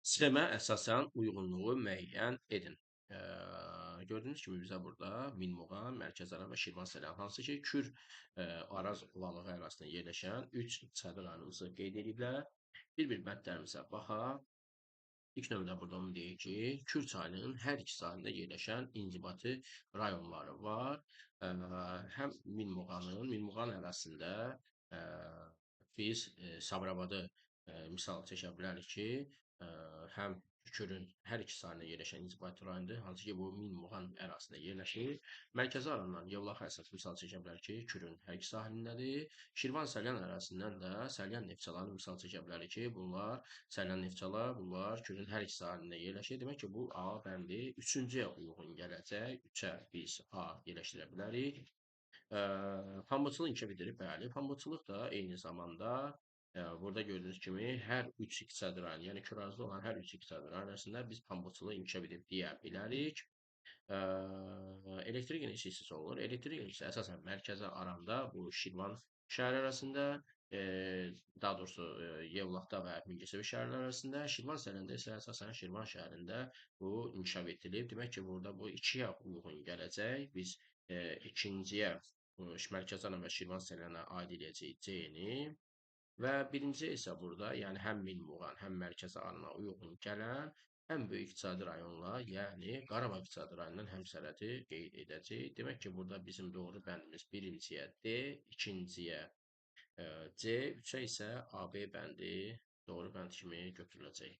Sxemə əsasən uyğunluğu müəyyən edin. Gördüyünüz kimi bizə burada Minmuğan, Mərkəzəran və Şirvanşəli hansı ki, Kür Araz ulalığı ərazisində yerləşən 3 iqtisadi rayonumuzu qeyd ediblər. Bir-bir bəndlərimizə baxaq. İlk növbədə burada onu deyir ki, Kür çayının hər iki sahilində yerləşən inzibati rayonları var. Həm Minmuğan ərazisində biz Sabirabadı misal çəkə bilərik ki, həm Kürün hər iki sahilində yerləşən inzibati rayondur, hansı ki, bu Minmuğan ərazisində yerləşir. Mərkəzi alandan Yevlax əsas misal çəkə bilərik ki, Kürün hər iki sahilindədir. Şirvan-Səlyan ərazisindən də Səlyan Neftçalarını misal çəkə bilərik ki, bunlar Səlyan Neftçalar, bunlar Kürün hər iki sahilində yerləşir. Demək ki, bu A bəndi üçüncüyə uyğun gələcək. Üçə biz A yerləşdirə bilərik. Pambıqçılıq inkişaf edir, bəli. Pambıqçılıq da eyni zamanda burada gördüyünüz kimi hər üç iqtisadi rayon, yəni Kür ərazisində olan hər üç iqtisadi rayon arasında biz pambıqçılığı inkişaf edib deyə bilərik. Elektrik enerjisi olunur. Elektrik enerjisi əsasən mərkəzi aranda bu Şirvan şəhəri arasında, daha doğrusu Yevlaxda və Mingəçevir şəhərləri arasında, Şirvan şəhərində isə əsasən Şirvan şəhərində bu inkişaf etdirilib. Demək ki, burada bu ikiyə uyğun gələcək. Biz ikinciyə Mərkəzəran və Şirvan şəhərlərinə aid edəcəyik C-ni. Və birinci isə burada, yəni həm Minmuğan, həm Mərkəzi Arana uyğun gələn ən böyük iqtisadi rayonlar, yəni Qarabağ iqtisadi rayonundan həmsərhədi qeyd edəcəyik. Demək ki, burada bizim doğru bəndimiz birinciyə D, ikinciyə C, üçə isə AB bəndi doğru bənd kimi götürüləcək.